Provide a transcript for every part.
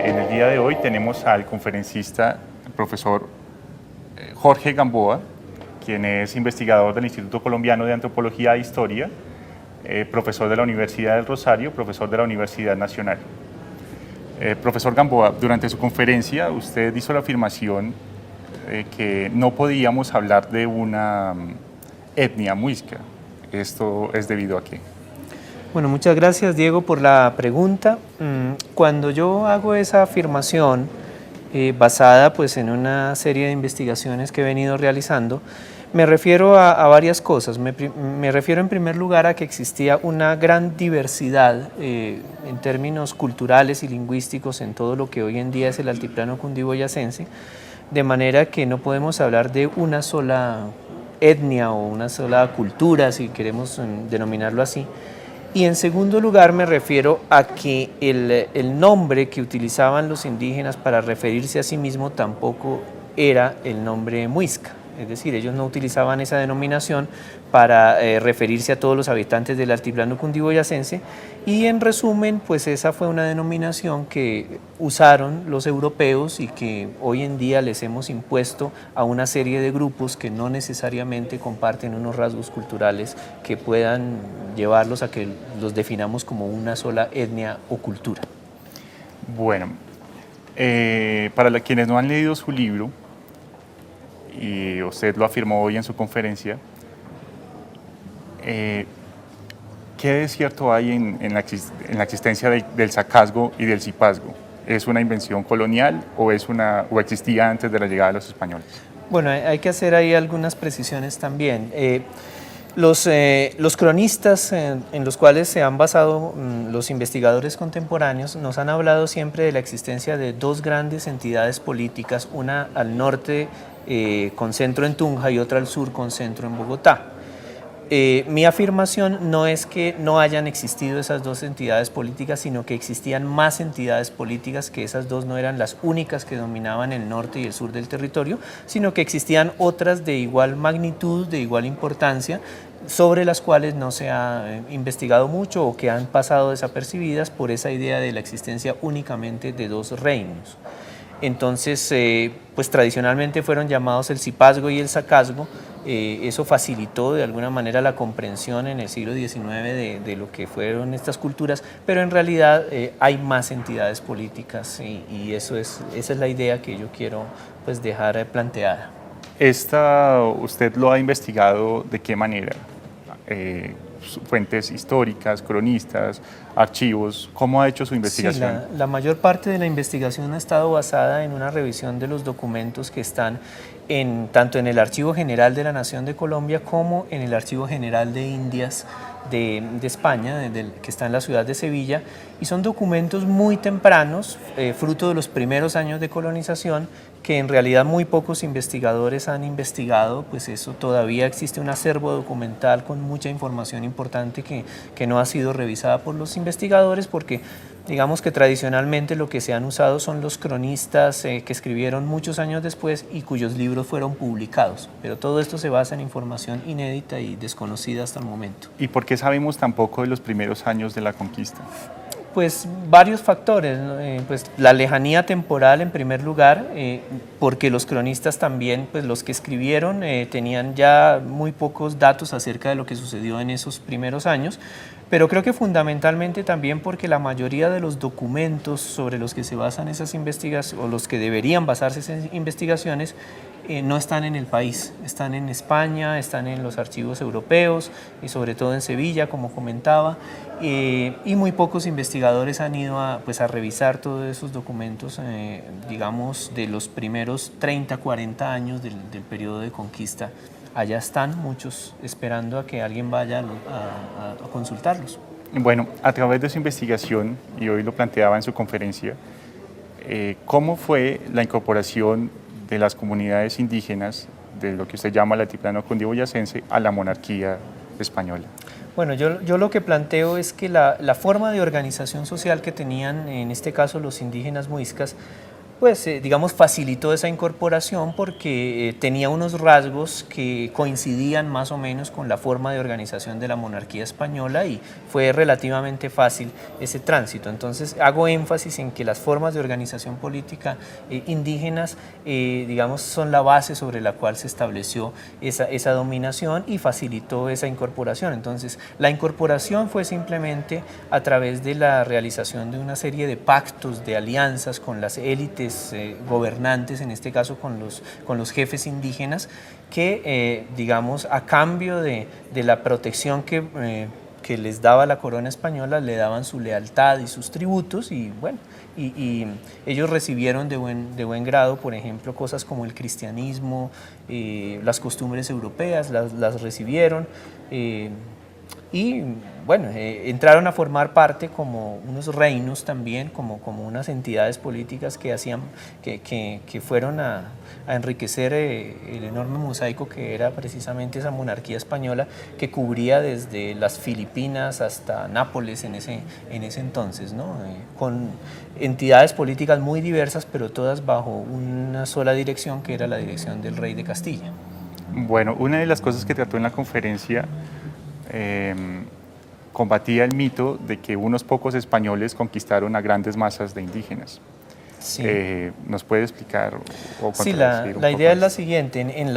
En el día de hoy tenemos al conferencista, el profesor Jorge Gamboa, quien es investigador del Instituto Colombiano de Antropología e Historia, profesor de la Universidad del Rosario, profesor de la Universidad Nacional. Profesor Gamboa, durante su conferencia usted hizo la afirmación que no podíamos hablar de una etnia muisca. ¿Esto es debido a qué? Bueno, muchas gracias, Diego, por la pregunta. Cuando yo hago esa afirmación basada pues, en una serie de investigaciones que he venido realizando, me refiero a varias cosas. Me refiero en primer lugar a que existía una gran diversidad en términos culturales y lingüísticos en todo lo que hoy en día es el altiplano cundiboyacense, de manera que no podemos hablar de una sola etnia o una sola cultura, si queremos denominarlo así. Y en segundo lugar me refiero a que el nombre que utilizaban los indígenas para referirse a sí mismos tampoco era el nombre muisca. Es decir, ellos no utilizaban esa denominación para referirse a todos los habitantes del altiplano cundiboyacense y en resumen, pues esa fue una denominación que usaron los europeos y que hoy en día les hemos impuesto a una serie de grupos que no necesariamente comparten unos rasgos culturales que puedan llevarlos a que los definamos como una sola etnia o cultura. Bueno, para quienes no han leído su libro, y usted lo afirmó hoy en su conferencia, ¿qué de cierto hay en la existencia del sacazgo y del cipazgo? ¿Es una invención colonial o existía antes de la llegada de los españoles? Bueno, hay que hacer ahí algunas precisiones también. Los cronistas en los cuales se han basado los investigadores contemporáneos nos han hablado siempre de la existencia de dos grandes entidades políticas, una al norte con centro en Tunja y otra al sur con centro en Bogotá. Mi afirmación no es que no hayan existido esas dos entidades políticas, sino que existían más entidades políticas, que esas dos no eran las únicas que dominaban el norte y el sur del territorio, sino que existían otras de igual magnitud, de igual importancia, sobre las cuales no se ha investigado mucho o que han pasado desapercibidas por esa idea de la existencia únicamente de dos reinos. Entonces, pues tradicionalmente fueron llamados el cipazgo y el sacazgo. Eso facilitó de alguna manera la comprensión en el siglo XIX de lo que fueron estas culturas, pero en realidad hay más entidades políticas y esa es la idea que yo quiero pues, dejar planteada. ¿Usted lo ha investigado de qué manera? Fuentes históricas, cronistas, archivos, ¿cómo ha hecho su investigación? Sí, la mayor parte de la investigación ha estado basada en una revisión de los documentos que están tanto en el Archivo General de la Nación de Colombia como en el Archivo General de Indias de España, que está en la ciudad de Sevilla, y son documentos muy tempranos, fruto de los primeros años de colonización, que en realidad muy pocos investigadores han investigado, pues eso todavía existe un acervo documental con mucha información importante que no ha sido revisada por los investigadores porque digamos que tradicionalmente lo que se han usado son los cronistas que escribieron muchos años después y cuyos libros fueron publicados, pero todo esto se basa en información inédita y desconocida hasta el momento. ¿Y por qué sabemos tan poco de los primeros años de la conquista? Pues varios factores, pues la lejanía temporal en primer lugar, porque los cronistas también, pues los que escribieron tenían ya muy pocos datos acerca de lo que sucedió en esos primeros años, pero creo que fundamentalmente también porque la mayoría de los documentos sobre los que se basan esas investigaciones, o los que deberían basarse esas investigaciones, no están en el país, están en España, están en los archivos europeos y sobre todo en Sevilla, como comentaba, y muy pocos investigadores han ido a revisar todos esos documentos, digamos, de los primeros 30, 40 años del periodo de conquista. Allá están muchos esperando a que alguien vaya a consultarlos. Bueno, a través de su investigación, y hoy lo planteaba en su conferencia, ¿cómo fue la incorporación de las comunidades indígenas de lo que usted llama el altiplano cundiboyacense a la monarquía española? Bueno, yo lo que planteo es que la forma de organización social que tenían, en este caso los indígenas muiscas, pues digamos facilitó esa incorporación porque tenía unos rasgos que coincidían más o menos con la forma de organización de la monarquía española y fue relativamente fácil ese tránsito. Entonces hago énfasis en que las formas de organización política indígenas digamos son la base sobre la cual se estableció esa dominación y facilitó esa incorporación. Entonces la incorporación fue simplemente a través de la realización de una serie de pactos, de alianzas con las élites gobernantes, en este caso con los jefes indígenas, que digamos a cambio de la protección que les daba la corona española, le daban su lealtad y sus tributos y bueno, y ellos recibieron de buen grado, por ejemplo, cosas como el cristianismo, las costumbres europeas, las recibieron. Y bueno, entraron a formar parte como unos reinos también, como unas entidades políticas que hacían, que fueron a enriquecer el enorme mosaico que era precisamente esa monarquía española que cubría desde las Filipinas hasta Nápoles en ese entonces, ¿no? Con entidades políticas muy diversas, pero todas bajo una sola dirección, que era la dirección del rey de Castilla. Bueno, una de las cosas que trató en la conferencia combatía el mito de que unos pocos españoles conquistaron a grandes masas de indígenas. Sí. ¿Nos puede explicar o sí, la idea es la siguiente. En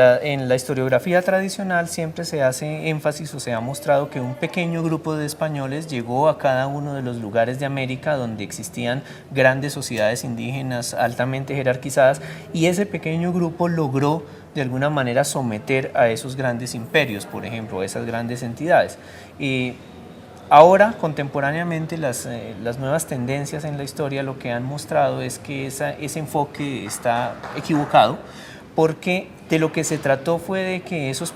la historiografía tradicional siempre se hace énfasis o se ha mostrado que un pequeño grupo de españoles llegó a cada uno de los lugares de América donde existían grandes sociedades indígenas altamente jerarquizadas y ese pequeño grupo logró de alguna manera someter a esos grandes imperios, por ejemplo, a esas grandes entidades. Ahora, contemporáneamente, las nuevas tendencias en la historia lo que han mostrado es que ese enfoque está equivocado, porque de lo que se trató fue de que esos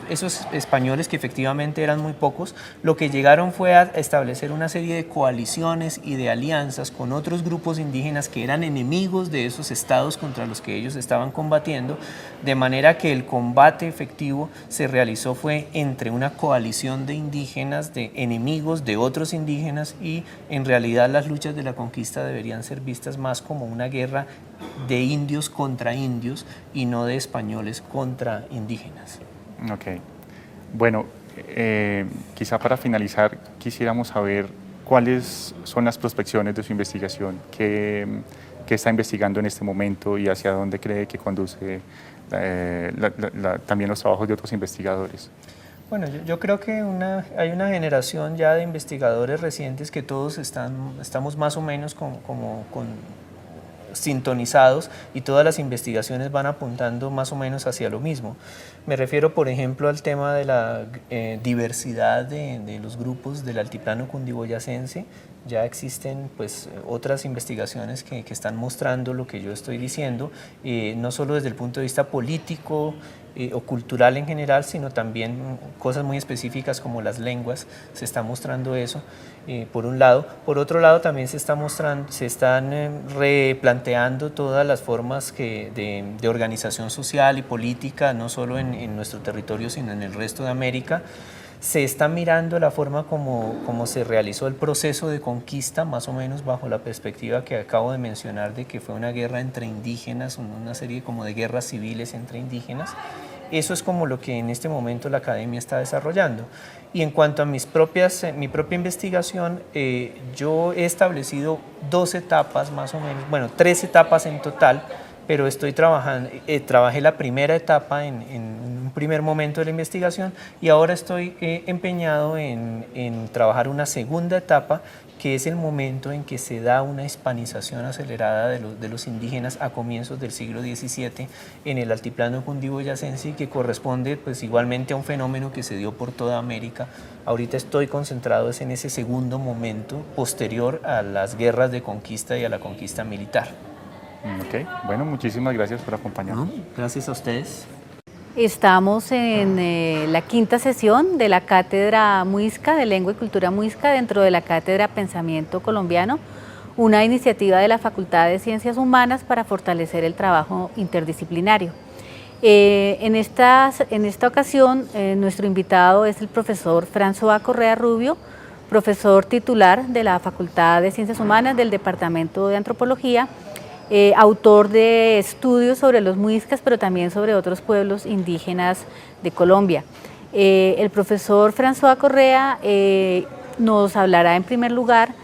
españoles, que efectivamente eran muy pocos, lo que llegaron fue a establecer una serie de coaliciones y de alianzas con otros grupos indígenas que eran enemigos de esos estados contra los que ellos estaban combatiendo, de manera que el combate efectivo se realizó fue entre una coalición de indígenas, de enemigos de otros indígenas, y en realidad las luchas de la conquista deberían ser vistas más como una guerra de indios contra indios y no de españoles contra indígenas. Ok. Bueno, quizá para finalizar quisiéramos saber cuáles son las prospecciones de su investigación, qué está investigando en este momento y hacia dónde cree que conduce también los trabajos de otros investigadores. Bueno, yo creo que hay una generación ya de investigadores recientes que todos estamos más o menos con sintonizados y todas las investigaciones van apuntando más o menos hacia lo mismo. Me refiero, por ejemplo, al tema de la diversidad de los grupos del altiplano cundiboyacense. Ya existen pues otras investigaciones que están mostrando lo que yo estoy diciendo, no solo desde el punto de vista político o cultural en general, sino también cosas muy específicas como las lenguas. Se está mostrando eso, por un lado. Por otro lado, también se están replanteando todas las formas de organización social y política, no solo en nuestro territorio, sino en el resto de América. Se está mirando la forma como se realizó el proceso de conquista, más o menos bajo la perspectiva que acabo de mencionar, de que fue una guerra entre indígenas, una serie como de guerras civiles entre indígenas. Eso es como lo que en este momento la academia está desarrollando. Y en cuanto a mi propia investigación, yo he establecido 2 etapas más o menos, bueno, 3 etapas en total, pero trabajé la primera etapa en un primer momento de la investigación y ahora estoy empeñado en trabajar una segunda etapa, que es el momento en que se da una hispanización acelerada de los indígenas a comienzos del siglo XVII en el altiplano cundiboyacense, y que corresponde pues igualmente a un fenómeno que se dio por toda América. Ahorita estoy concentrado en ese segundo momento posterior a las guerras de conquista y a la conquista militar. Ok, bueno, muchísimas gracias por acompañarnos. Gracias a ustedes. Estamos en la 5ª sesión de la Cátedra Muisca, de Lengua y Cultura Muisca, dentro de la Cátedra Pensamiento Colombiano, una iniciativa de la Facultad de Ciencias Humanas para fortalecer el trabajo interdisciplinario. En esta ocasión, nuestro invitado es el profesor François Correa Rubio, profesor titular de la Facultad de Ciencias Humanas del Departamento de Antropología, autor de estudios sobre los muiscas, pero también sobre otros pueblos indígenas de Colombia. El profesor François Correa nos hablará en primer lugar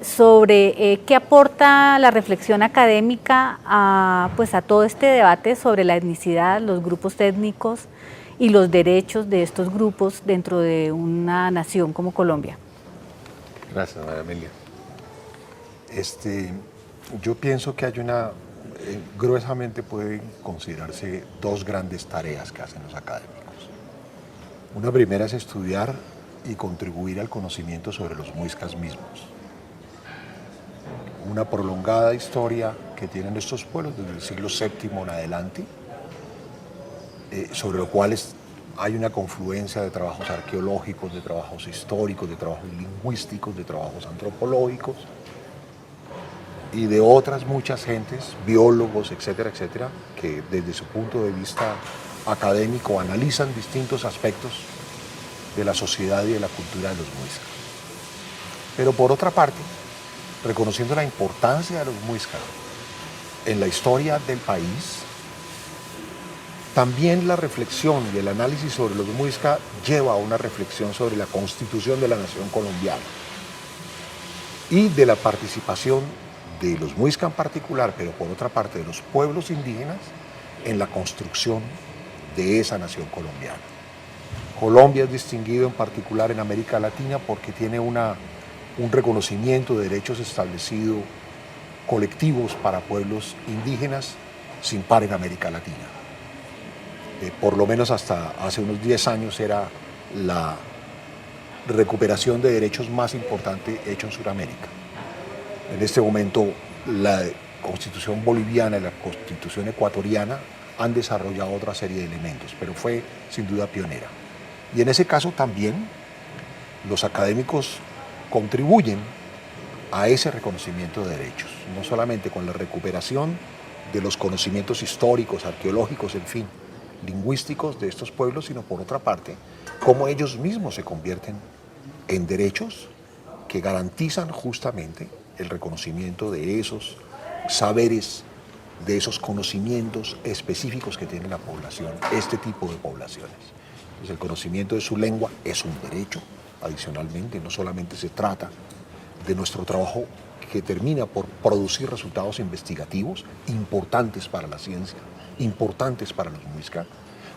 sobre qué aporta la reflexión académica pues a todo este debate sobre la etnicidad, los grupos étnicos y los derechos de estos grupos dentro de una nación como Colombia. Gracias, María Amelia. Yo pienso que hay gruesamente pueden considerarse dos grandes tareas que hacen los académicos. Una primera es estudiar y contribuir al conocimiento sobre los muiscas mismos. Una prolongada historia que tienen estos pueblos desde el siglo VII en adelante, sobre los cuales hay una confluencia de trabajos arqueológicos, de trabajos históricos, de trabajos lingüísticos, de trabajos antropológicos y de otras muchas gentes, biólogos, etcétera, etcétera, que desde su punto de vista académico analizan distintos aspectos de la sociedad y de la cultura de los muiscas. Pero por otra parte, reconociendo la importancia de los muiscas en la historia del país, también la reflexión y el análisis sobre los muiscas lleva a una reflexión sobre la constitución de la nación colombiana y de la participación de los muiscas en particular, pero por otra parte de los pueblos indígenas en la construcción de esa nación colombiana. Colombia es distinguido en particular en América Latina porque tiene un reconocimiento de derechos establecidos colectivos para pueblos indígenas sin par en América Latina. Por lo menos hasta hace unos 10 años era la recuperación de derechos más importante hecho en Sudamérica. En este momento la Constitución boliviana y la Constitución ecuatoriana han desarrollado otra serie de elementos, pero fue sin duda pionera. Y en ese caso también los académicos contribuyen a ese reconocimiento de derechos, no solamente con la recuperación de los conocimientos históricos, arqueológicos, en fin, lingüísticos de estos pueblos, sino por otra parte, cómo ellos mismos se convierten en derechos que garantizan justamente el reconocimiento de esos saberes, de esos conocimientos específicos que tiene la población, este tipo de poblaciones. Entonces, el conocimiento de su lengua es un derecho, adicionalmente, no solamente se trata de nuestro trabajo que termina por producir resultados investigativos importantes para la ciencia, importantes para los muiscas,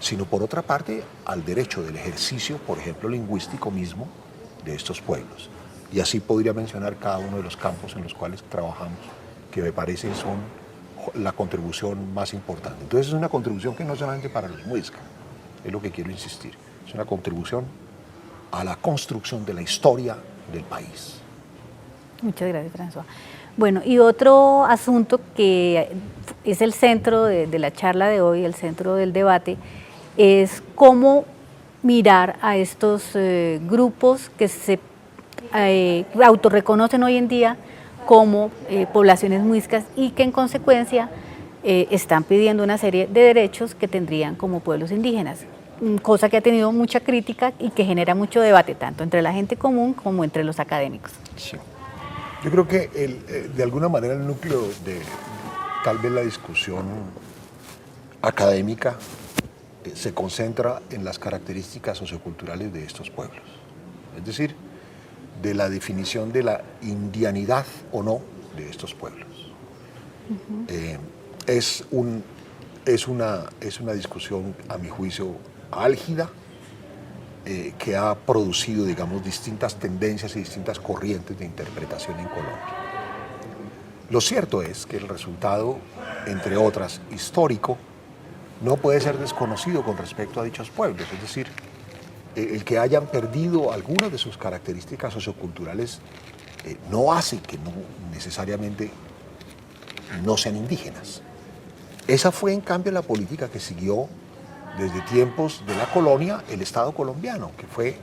sino por otra parte al derecho del ejercicio, por ejemplo, lingüístico mismo de estos pueblos. Y así podría mencionar cada uno de los campos en los cuales trabajamos, que me parece son la contribución más importante. Entonces es una contribución que no solamente para los muiscas, es lo que quiero insistir, es una contribución a la construcción de la historia del país. Muchas gracias, François. Bueno, y otro asunto que es el centro de la charla de hoy, el centro del debate, es cómo mirar a estos grupos que se autorreconocen hoy en día como poblaciones muiscas y que en consecuencia están pidiendo una serie de derechos que tendrían como pueblos indígenas, cosa que ha tenido mucha crítica y que genera mucho debate, tanto entre la gente común como entre los académicos. Sí. Yo creo que de alguna manera el núcleo de tal vez la discusión académica se concentra en las características socioculturales de estos pueblos, es decir, de la definición de la indianidad o no de estos pueblos. Es una discusión, a mi juicio, álgida, que ha producido, digamos, distintas tendencias y distintas corrientes de interpretación en Colombia. Lo cierto es que el resultado, entre otras, histórico, no puede ser desconocido con respecto a dichos pueblos, es decir, el que hayan perdido algunas de sus características socioculturales no hace que no necesariamente no sean indígenas. Esa fue, en cambio, la política que siguió desde tiempos de la colonia el Estado colombiano, que fue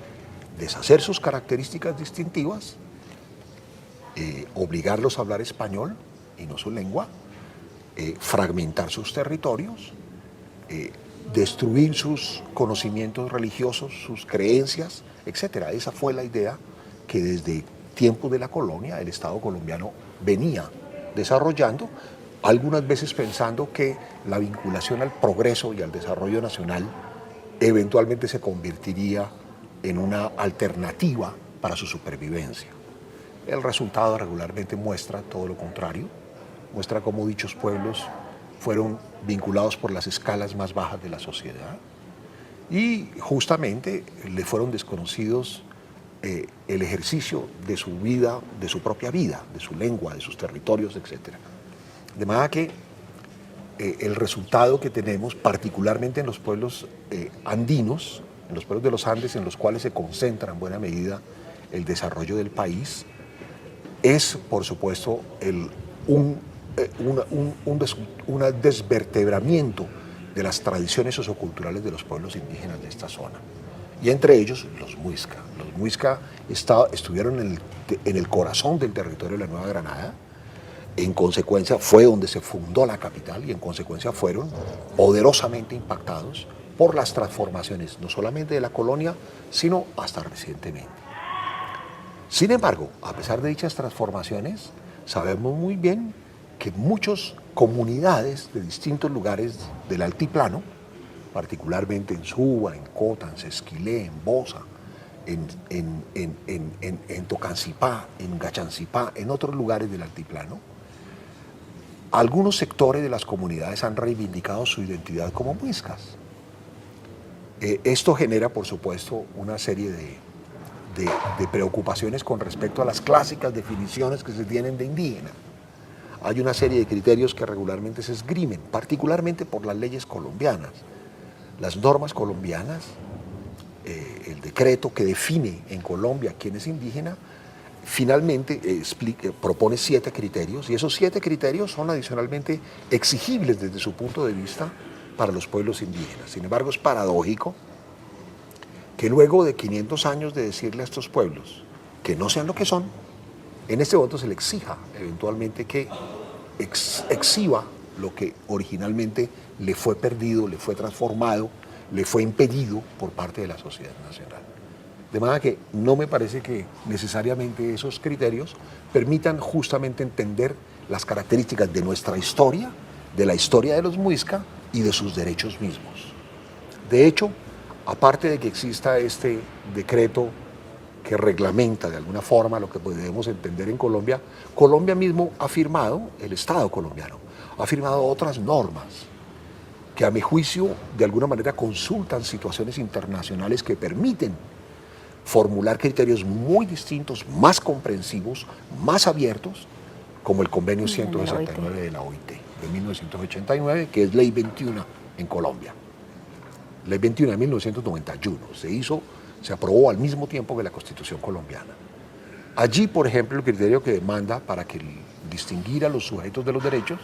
deshacer sus características distintivas, obligarlos a hablar español y no su lengua, fragmentar sus territorios, destruir sus conocimientos religiosos, sus creencias, etc. Esa fue la idea que desde tiempos de la colonia el Estado colombiano venía desarrollando algunas veces pensando que la vinculación al progreso y al desarrollo nacional eventualmente se convertiría en una alternativa para su supervivencia. El resultado regularmente muestra todo lo contrario, muestra cómo dichos pueblos fueron vinculados por las escalas más bajas de la sociedad y justamente le fueron desconocidos el ejercicio de su vida, de su propia vida, de su lengua, de sus territorios, etc. De manera que el resultado que tenemos, particularmente en los pueblos andinos, en los pueblos de los Andes, en los cuales se concentra en buena medida el desarrollo del país, es, por supuesto, un desvertebramiento de las tradiciones socioculturales de los pueblos indígenas de esta zona. Y entre ellos los muisca. Los muisca estuvieron en el corazón del territorio de la Nueva Granada. En consecuencia fue donde se fundó la capital y en consecuencia fueron poderosamente impactados por las transformaciones, no solamente de la colonia, sino hasta recientemente. Sin embargo, a pesar de dichas transformaciones, sabemos muy bien que muchas comunidades de distintos lugares del altiplano, particularmente en Suba, en Cota, en Sesquilé, en Bosa, en Tocancipá, en Gachancipá, en otros lugares del altiplano, algunos sectores de las comunidades han reivindicado su identidad como muiscas. Esto genera, por supuesto, una serie de preocupaciones con respecto a las clásicas definiciones que se tienen de indígena. Hay una serie de criterios que regularmente se esgrimen, particularmente por las leyes colombianas. Las normas colombianas, el decreto que define en Colombia quién es indígena, finalmente propone 7 criterios y esos 7 criterios son adicionalmente exigibles desde su punto de vista para los pueblos indígenas. Sin embargo, es paradójico que luego de 500 años de decirle a estos pueblos que no sean lo que son, en este momento se le exija eventualmente que exhiba lo que originalmente le fue perdido, le fue transformado, le fue impedido por parte de la sociedad nacional. De manera que no me parece que necesariamente esos criterios permitan justamente entender las características de nuestra historia, de la historia de los muisca y de sus derechos mismos. De hecho, aparte de que exista este decreto que reglamenta de alguna forma lo que podemos entender en Colombia, Colombia mismo ha firmado, el Estado colombiano, ha firmado otras normas que a mi juicio de alguna manera consultan situaciones internacionales que permiten formular criterios muy distintos, más comprensivos, más abiertos, como el Convenio 169 de la OIT de 1989, que es Ley 21 en Colombia. Ley 21 de 1991, se aprobó al mismo tiempo que la Constitución colombiana. Allí, por ejemplo, el criterio que demanda para que distinguir a los sujetos de los derechos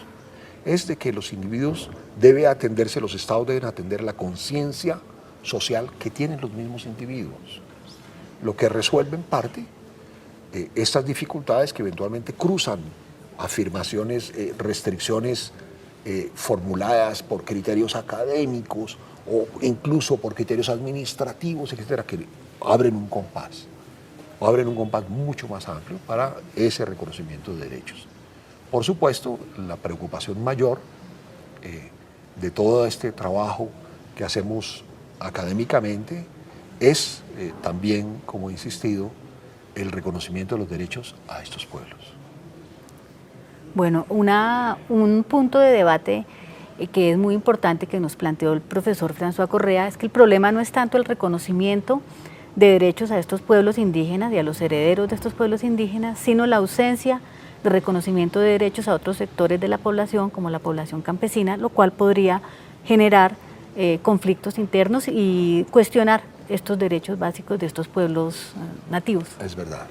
es de que los individuos los estados deben atender la conciencia social que tienen los mismos individuos, lo que resuelve en parte estas dificultades que eventualmente cruzan afirmaciones, restricciones formuladas por criterios académicos o incluso por criterios administrativos, etcétera, que abren un compás mucho más amplio para ese reconocimiento de derechos. Por supuesto, la preocupación mayor de todo este trabajo que hacemos académicamente es también, como he insistido, el reconocimiento de los derechos a estos pueblos. Bueno, un punto de debate que es muy importante que nos planteó el profesor François Correa es que el problema no es tanto el reconocimiento de derechos a estos pueblos indígenas y a los herederos de estos pueblos indígenas, sino la ausencia de reconocimiento de derechos a otros sectores de la población, como la población campesina, lo cual podría generar conflictos internos y cuestionar estos derechos básicos de estos pueblos nativos. Es verdad.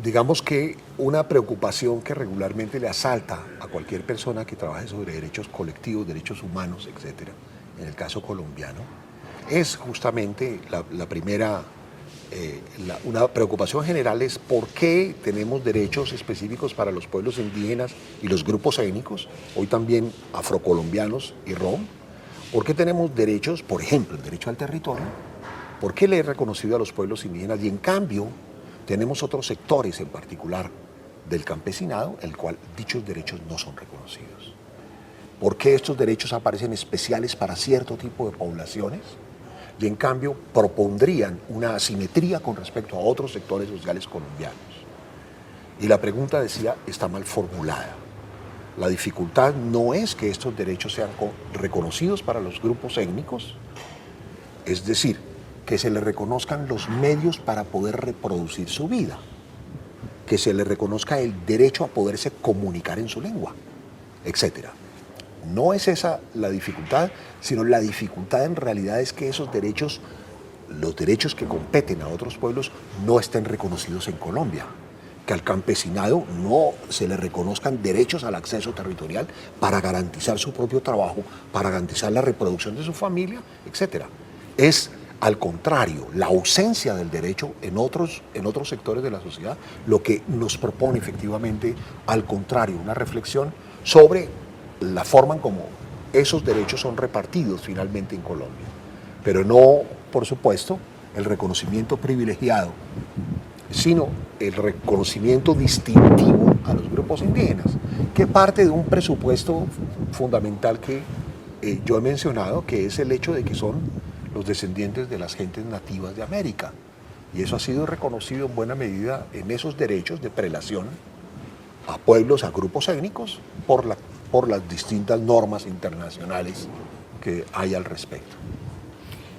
Digamos que una preocupación que regularmente le asalta a cualquier persona que trabaje sobre derechos colectivos, derechos humanos, etcétera, en el caso colombiano, es justamente la primera, una preocupación general es por qué tenemos derechos específicos para los pueblos indígenas y los grupos étnicos, hoy también afrocolombianos y rom. ¿Por qué tenemos derechos, por ejemplo, el derecho al territorio? ¿Por qué le he reconocido a los pueblos indígenas y en cambio tenemos otros sectores en particular del campesinado, en el cual dichos derechos no son reconocidos. ¿Por qué estos derechos aparecen especiales para cierto tipo de poblaciones y en cambio propondrían una asimetría con respecto a otros sectores sociales colombianos? Y la pregunta, decía, está mal formulada. La dificultad no es que estos derechos sean reconocidos para los grupos étnicos, es decir, que se les reconozcan los medios para poder reproducir su vida, que se les reconozca el derecho a poderse comunicar en su lengua, etc. No es esa la dificultad, sino la dificultad en realidad es que esos derechos, los derechos que competen a otros pueblos, no estén reconocidos en Colombia. Que al campesinado no se le reconozcan derechos al acceso territorial para garantizar su propio trabajo, para garantizar la reproducción de su familia, etc. Es, al contrario, la ausencia del derecho en otros sectores de la sociedad lo que nos propone efectivamente, al contrario, una reflexión sobre la forma en cómo esos derechos son repartidos finalmente en Colombia. Pero no, por supuesto, el reconocimiento privilegiado, sino el reconocimiento distintivo a los grupos indígenas, que parte de un presupuesto fundamental que yo he mencionado, que es el hecho de que son los descendientes de las gentes nativas de América. Y eso ha sido reconocido en buena medida en esos derechos de prelación a pueblos, a grupos étnicos, por las distintas normas internacionales que hay al respecto.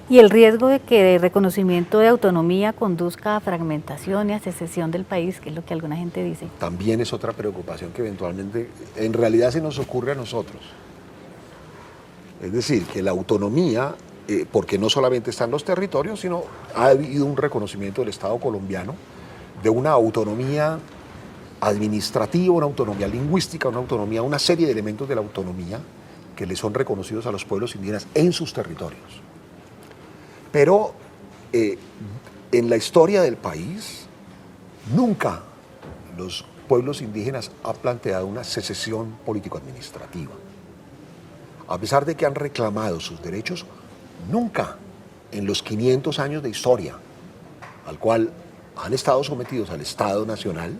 Y el riesgo de que el reconocimiento de autonomía conduzca a fragmentación y a secesión del país, que es lo que alguna gente dice. También es otra preocupación que eventualmente, en realidad se nos ocurre a nosotros. Es decir, que la autonomía, porque no solamente están los territorios, sino ha habido un reconocimiento del Estado colombiano de una autonomía administrativa, una autonomía lingüística, una autonomía, una serie de elementos de la autonomía que le son reconocidos a los pueblos indígenas en sus territorios. Pero en la historia del país, nunca los pueblos indígenas han planteado una secesión político-administrativa. A pesar de que han reclamado sus derechos, nunca en los 500 años de historia al cual han estado sometidos al Estado Nacional,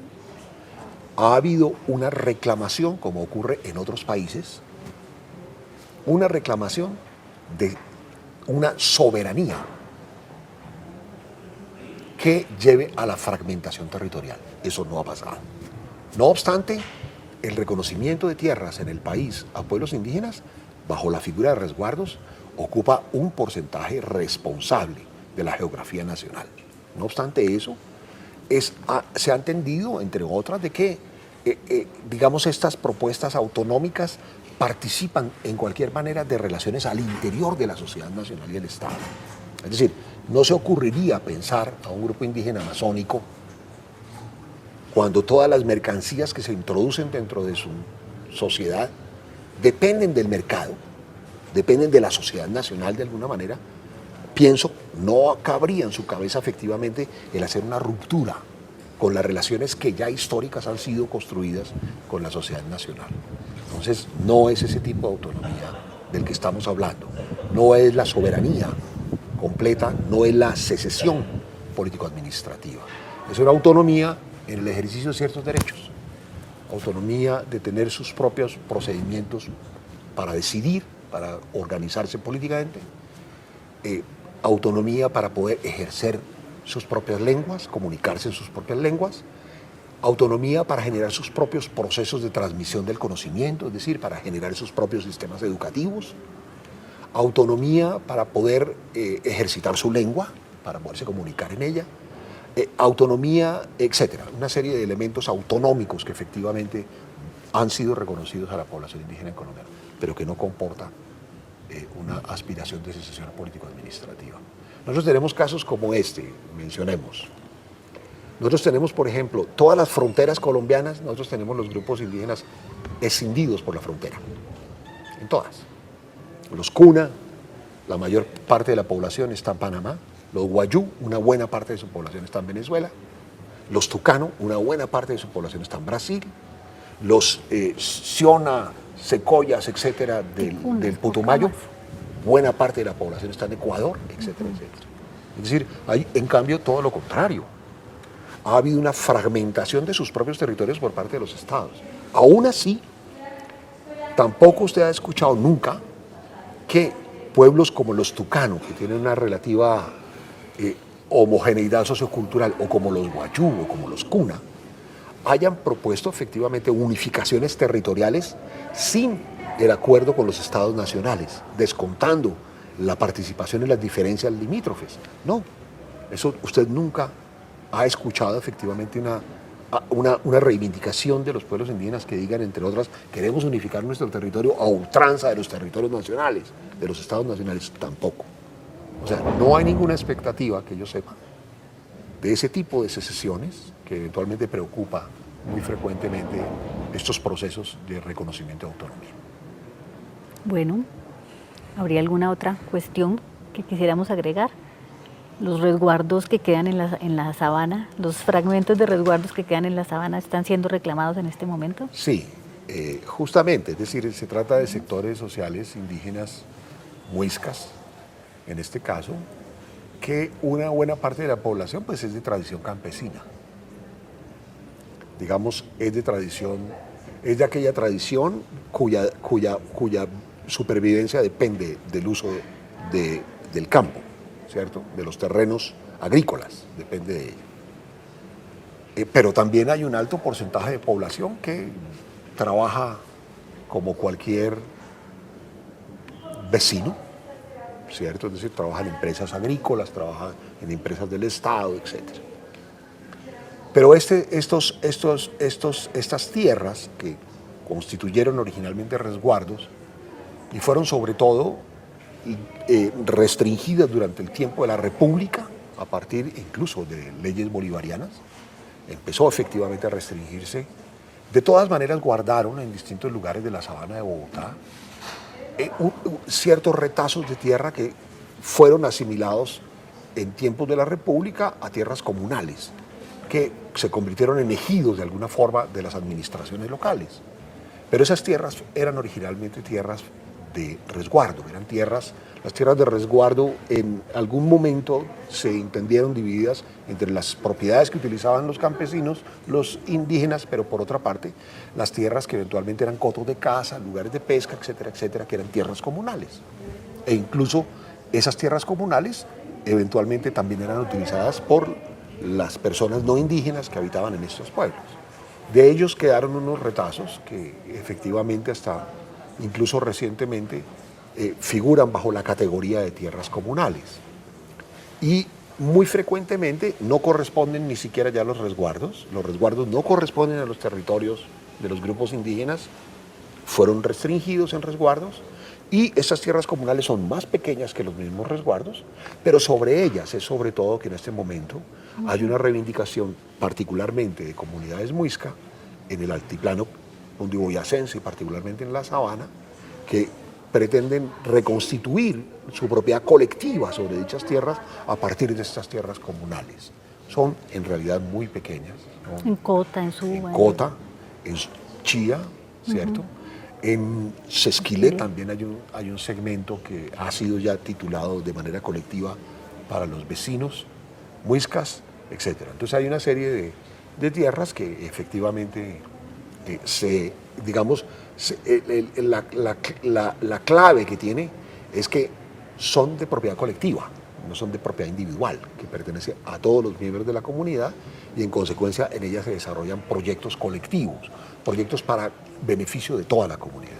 ha habido una reclamación, como ocurre en otros países, una reclamación de una soberanía que lleve a la fragmentación territorial. Eso no ha pasado. No obstante, el reconocimiento de tierras en el país a pueblos indígenas, bajo la figura de resguardos, ocupa un porcentaje responsable de la geografía nacional. No obstante eso, se ha entendido, entre otras, de que, digamos, estas propuestas autonómicas participan en cualquier manera de relaciones al interior de la sociedad nacional y el Estado. Es decir, no se ocurriría pensar a un grupo indígena amazónico cuando todas las mercancías que se introducen dentro de su sociedad dependen del mercado, dependen de la sociedad nacional de alguna manera. Pienso, no cabría en su cabeza efectivamente el hacer una ruptura con las relaciones que ya históricas han sido construidas con la sociedad nacional. Entonces, no es ese tipo de autonomía del que estamos hablando. No es la soberanía completa, no es la secesión político-administrativa. Es una autonomía en el ejercicio de ciertos derechos. Autonomía de tener sus propios procedimientos para decidir, para organizarse políticamente. Autonomía para poder ejercer sus propias lenguas, comunicarse en sus propias lenguas. Autonomía para generar sus propios procesos de transmisión del conocimiento, es decir, para generar sus propios sistemas educativos. Autonomía para poder ejercitar su lengua, para poderse comunicar en ella. Autonomía, etcétera. Una serie de elementos autonómicos que efectivamente han sido reconocidos a la población indígena en Colombia, pero que no comporta una aspiración de secesión político-administrativa. Nosotros tenemos casos como este, mencionemos. Nosotros tenemos, por ejemplo, todas las fronteras colombianas, nosotros tenemos los grupos indígenas escindidos por la frontera, en todas. Los Cuna, la mayor parte de la población está en Panamá. Los Wayú, una buena parte de su población está en Venezuela. Los Tucano, una buena parte de su población está en Brasil. Los Siona, Secoyas, etcétera, del Putumayo, buena parte de la población está en Ecuador, etcétera, etcétera. Es decir, hay en cambio todo lo contrario. ha habido una fragmentación de sus propios territorios por parte de los estados. Aún así, tampoco usted ha escuchado nunca que pueblos como los tucanos, que tienen una relativa homogeneidad sociocultural, o como los guayú o como los cuna, hayan propuesto efectivamente unificaciones territoriales sin el acuerdo con los estados nacionales, descontando la participación en las diferencias limítrofes. No, eso usted nunca ha escuchado efectivamente una reivindicación de los pueblos indígenas que digan, entre otras, queremos unificar nuestro territorio a ultranza de los territorios nacionales, de los estados nacionales, tampoco. O sea, no hay ninguna expectativa, que yo sepa, de ese tipo de secesiones que eventualmente preocupa muy frecuentemente estos procesos de reconocimiento de autonomía. Bueno, ¿habría alguna otra cuestión que quisiéramos agregar? Los resguardos que quedan en la sabana, los fragmentos de resguardos que quedan en la sabana, ¿están siendo reclamados en este momento? Sí, justamente, es decir, se trata de sectores sociales indígenas muiscas, en este caso, que una buena parte de la población pues es de tradición campesina. Digamos, es de aquella tradición cuya supervivencia depende del uso del campo, ¿cierto? De los terrenos agrícolas, depende de ello. Pero también hay un alto porcentaje de población que trabaja como cualquier vecino, ¿cierto? Es decir, trabaja en empresas agrícolas, trabaja en empresas del Estado, etc. Pero estas tierras que constituyeron originalmente resguardos y fueron sobre todo restringidas durante el tiempo de la República, a partir incluso de leyes bolivarianas, empezó efectivamente a restringirse. De todas maneras guardaron en distintos lugares de la sabana de Bogotá ciertos retazos de tierra que fueron asimilados en tiempos de la República a tierras comunales, que se convirtieron en ejidos de alguna forma de las administraciones locales. Pero esas tierras eran originalmente tierras de resguardo, las tierras de resguardo en algún momento se entendieron divididas entre las propiedades que utilizaban los campesinos, los indígenas, pero por otra parte, las tierras que eventualmente eran cotos de caza, lugares de pesca, etcétera, etcétera, que eran tierras comunales. E incluso esas tierras comunales eventualmente también eran utilizadas por las personas no indígenas que habitaban en estos pueblos. De ellos quedaron unos retazos que efectivamente hasta incluso recientemente figuran bajo la categoría de tierras comunales. Y muy frecuentemente no corresponden ni siquiera ya a los resguardos no corresponden a los territorios de los grupos indígenas, fueron restringidos en resguardos, y esas tierras comunales son más pequeñas que los mismos resguardos, pero sobre ellas es sobre todo que en este momento hay una reivindicación particularmente de comunidades muisca en el altiplano cundiboyacense y particularmente en la sabana, que pretenden reconstituir su propiedad colectiva sobre dichas tierras a partir de estas tierras comunales. Son en realidad muy pequeñas, ¿no? En Cota, en Suba. En Cota, en Chía, ¿cierto? En Sesquilé también hay un segmento que ha sido ya titulado de manera colectiva para los vecinos, muiscas, etc. Entonces hay una serie de tierras que efectivamente la clave que tiene es que son de propiedad colectiva, no son de propiedad individual, que pertenece a todos los miembros de la comunidad, y en consecuencia en ellas se desarrollan proyectos colectivos, proyectos para beneficio de toda la comunidad.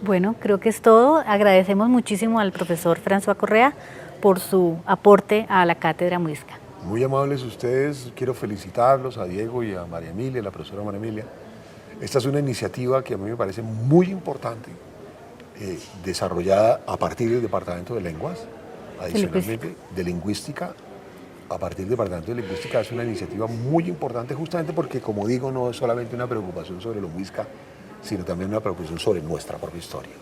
Bueno, creo que es todo. Agradecemos muchísimo al profesor François Correa por su aporte a la Cátedra Muisca. Muy amables ustedes, quiero felicitarlos a Diego y a María Emilia, la profesora María Emilia. Esta es una iniciativa que a mí me parece muy importante, desarrollada a partir del Departamento de Lenguas, adicionalmente de Lingüística. A partir del Departamento de Lingüística es una iniciativa muy importante justamente porque, como digo, no es solamente una preocupación sobre lo muisca, sino también una preocupación sobre nuestra propia historia.